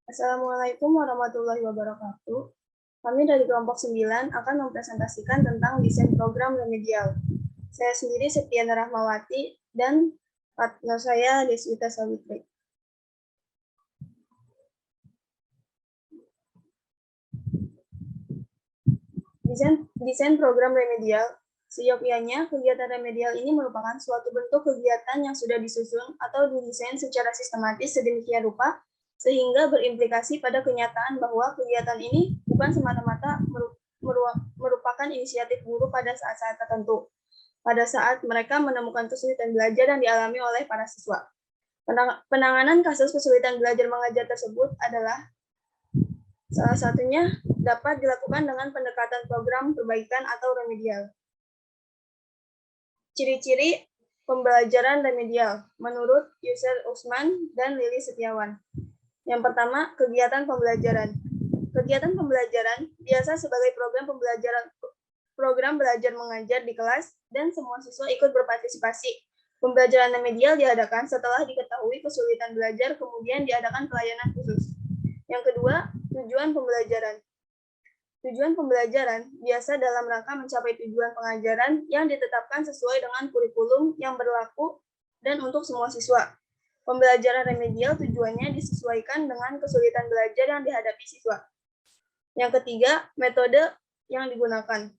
Assalamualaikum warahmatullahi wabarakatuh. Kami dari kelompok 9 akan mempresentasikan tentang desain program remedial. Saya sendiri Septiana Rahmawati dan partner saya Deswita Sawitri. Desain program remedial, seyogyanya kegiatan remedial ini merupakan suatu bentuk kegiatan yang sudah disusun atau didesain secara sistematis sedemikian rupa sehingga berimplikasi pada kenyataan bahwa kegiatan ini bukan semata-mata merupakan inisiatif guru pada saat-saat tertentu, pada saat mereka menemukan kesulitan belajar yang dialami oleh para siswa. Penanganan kasus kesulitan belajar mengajar tersebut adalah salah satunya dapat dilakukan dengan pendekatan program perbaikan atau remedial. Ciri-ciri pembelajaran remedial menurut Yusel Usman dan Lili Setiawan. Yang pertama, kegiatan pembelajaran. Kegiatan pembelajaran biasa sebagai program belajar mengajar di kelas dan semua siswa ikut berpartisipasi. Pembelajaran remedial diadakan setelah diketahui kesulitan belajar, kemudian diadakan pelayanan khusus. Yang kedua, tujuan pembelajaran. Tujuan pembelajaran biasa dalam rangka mencapai tujuan pengajaran yang ditetapkan sesuai dengan kurikulum yang berlaku dan untuk semua siswa. Pembelajaran remedial tujuannya disesuaikan dengan kesulitan belajar yang dihadapi siswa. Yang ketiga, metode yang digunakan.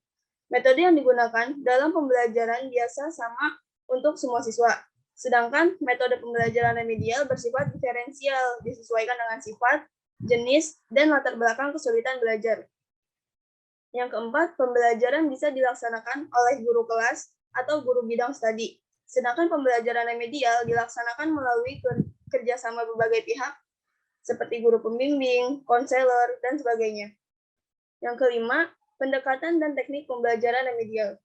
Metode yang digunakan dalam pembelajaran biasa sama untuk semua siswa. Sedangkan metode pembelajaran remedial bersifat diferensial, disesuaikan dengan sifat, jenis, dan latar belakang kesulitan belajar. Yang keempat, pembelajaran bisa dilaksanakan oleh guru kelas atau guru bidang studi. Sedangkan pembelajaran remedial dilaksanakan melalui kerjasama berbagai pihak, seperti guru pembimbing, konselor, dan sebagainya. Yang kelima, pendekatan dan teknik pembelajaran remedial.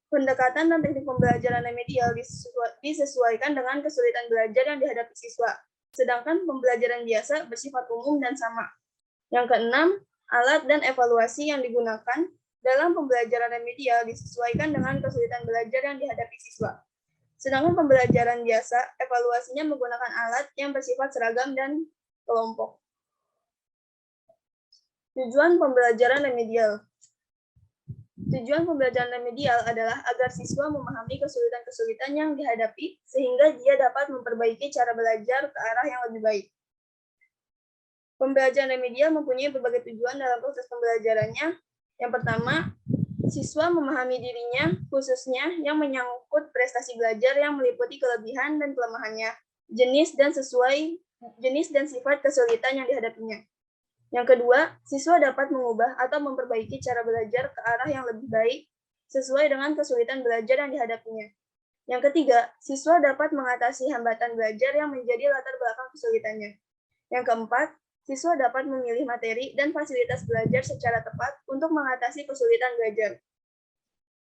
Pendekatan dan teknik pembelajaran remedial disesuaikan dengan kesulitan belajar yang dihadapi siswa. Sedangkan pembelajaran biasa bersifat umum dan sama. Yang keenam, alat dan evaluasi yang digunakan dalam pembelajaran remedial disesuaikan dengan kesulitan belajar yang dihadapi siswa. Sedangkan pembelajaran biasa, evaluasinya menggunakan alat yang bersifat seragam dan kelompok. Tujuan pembelajaran remedial. Tujuan pembelajaran remedial adalah agar siswa memahami kesulitan-kesulitan yang dihadapi sehingga dia dapat memperbaiki cara belajar ke arah yang lebih baik. Pembelajaran remedial mempunyai berbagai tujuan dalam proses pembelajarannya. Yang pertama, siswa memahami dirinya, khususnya yang menyangkut prestasi belajar yang meliputi kelebihan dan kelemahannya, jenis dan sifat kesulitan yang dihadapinya. Yang kedua, siswa dapat mengubah atau memperbaiki cara belajar ke arah yang lebih baik sesuai dengan kesulitan belajar yang dihadapinya. Yang ketiga, siswa dapat mengatasi hambatan belajar yang menjadi latar belakang kesulitannya. Yang keempat, siswa dapat memilih materi dan fasilitas belajar secara tepat untuk mengatasi kesulitan belajar.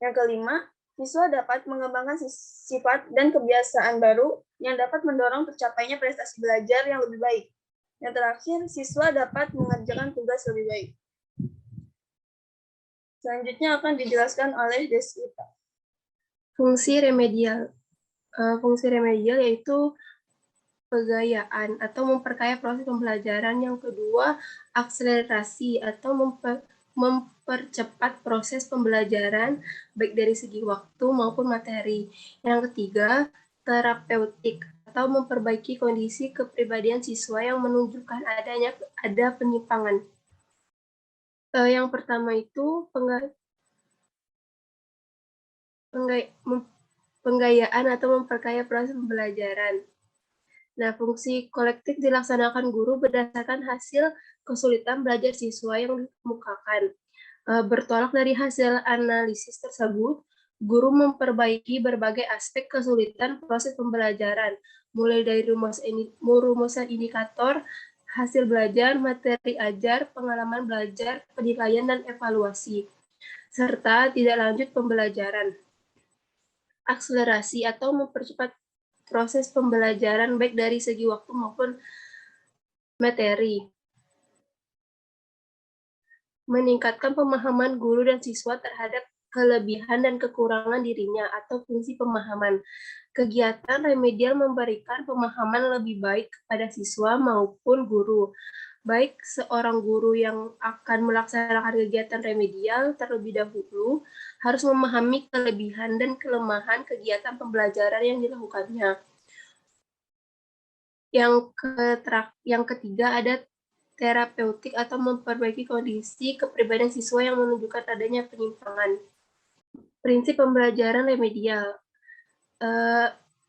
Yang kelima, siswa dapat mengembangkan sifat dan kebiasaan baru yang dapat mendorong tercapainya prestasi belajar yang lebih baik. Yang terakhir, siswa dapat mengerjakan tugas lebih baik. Selanjutnya akan dijelaskan oleh Deswita. Fungsi remedial. Fungsi remedial yaitu pegayaan atau memperkaya proses pembelajaran. Yang kedua, akselerasi atau mempercepat proses pembelajaran baik dari segi waktu maupun materi. Yang ketiga, terapeutik atau memperbaiki kondisi kepribadian siswa yang menunjukkan ada penyimpangan. Yang pertama itu penggayaan atau memperkaya proses pembelajaran. Nah, fungsi kolektif dilaksanakan guru berdasarkan hasil kesulitan belajar siswa yang dikemukakan. Bertolak dari hasil analisis tersebut, guru memperbaiki berbagai aspek kesulitan proses pembelajaran, mulai dari rumusan indikator, hasil belajar, materi ajar, pengalaman belajar, penilaian, dan evaluasi, serta tidak lanjut pembelajaran. Akselerasi atau mempercepat proses pembelajaran baik dari segi waktu maupun materi. Meningkatkan pemahaman guru dan siswa terhadap kelebihan dan kekurangan dirinya atau fungsi pemahaman. Kegiatan remedial memberikan pemahaman lebih baik kepada siswa maupun guru. Baik seorang guru yang akan melaksanakan kegiatan remedial terlebih dahulu harus memahami kelebihan dan kelemahan kegiatan pembelajaran yang dilakukannya. Yang ketiga ada terapeutik atau memperbaiki kondisi kepribadian siswa yang menunjukkan adanya penyimpangan. Prinsip pembelajaran remedial.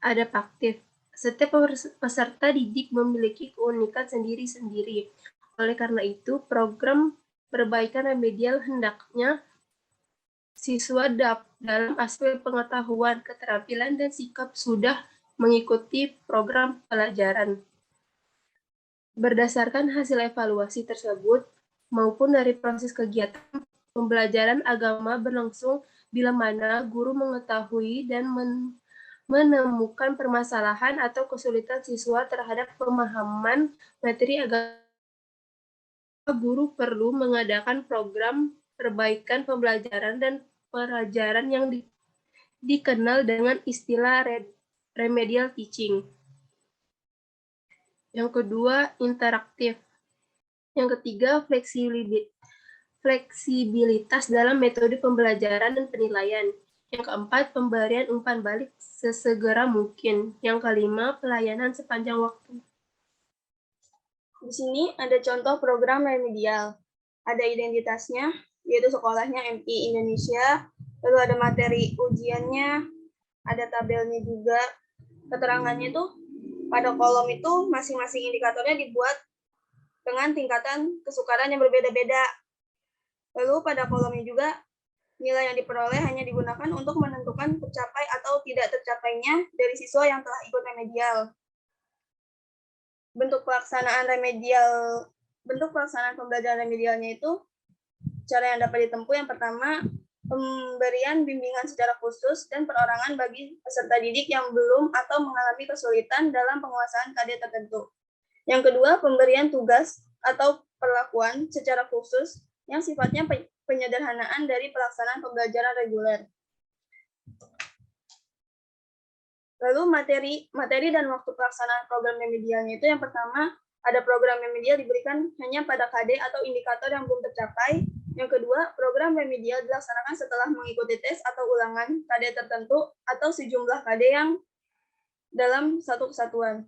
Adaptif. Setiap peserta didik memiliki keunikan sendiri-sendiri. Oleh karena itu, program perbaikan remedial hendaknya siswa dalam aspek pengetahuan, keterampilan, dan sikap sudah mengikuti program pelajaran. Berdasarkan hasil evaluasi tersebut, maupun dari proses kegiatan pembelajaran agama berlangsung bila mana guru mengetahui dan menemukan permasalahan atau kesulitan siswa terhadap pemahaman materi agama, guru perlu mengadakan program perbaikan pembelajaran dan pelajaran yang dikenal dengan istilah remedial teaching. Yang kedua, interaktif. Yang ketiga, fleksibilitas dalam metode pembelajaran dan penilaian. Yang keempat, pemberian umpan balik sesegera mungkin. Yang kelima, pelayanan sepanjang waktu. Di sini ada contoh program remedial. Ada identitasnya, yaitu sekolahnya MI Indonesia, lalu ada materi ujiannya, ada tabelnya juga. Keterangannya tuh pada kolom itu masing-masing indikatornya dibuat dengan tingkatan kesukaran yang berbeda-beda. Lalu pada kolomnya juga nilai yang diperoleh hanya digunakan untuk menentukan tercapai atau tidak tercapainya dari siswa yang telah ikut remedial. Bentuk pelaksanaan pembelajaran remedialnya itu cara yang dapat ditempuh yang pertama, pemberian bimbingan secara khusus dan perorangan bagi peserta didik yang belum atau mengalami kesulitan dalam penguasaan KD tertentu. Yang kedua, pemberian tugas atau perlakuan secara khusus yang sifatnya penyederhanaan dari pelaksanaan pembelajaran reguler. Lalu materi dan waktu pelaksanaan program remedialnya itu yang pertama, ada program remedial diberikan hanya pada KD atau indikator yang belum tercapai. Yang kedua, program remedial dilaksanakan setelah mengikuti tes atau ulangan KD tertentu atau sejumlah KD yang dalam satu kesatuan.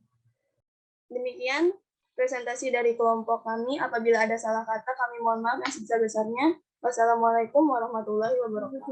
Demikian presentasi dari kelompok kami. Apabila ada salah kata, kami mohon maaf yang sebesar-besarnya. Wassalamualaikum warahmatullahi wabarakatuh.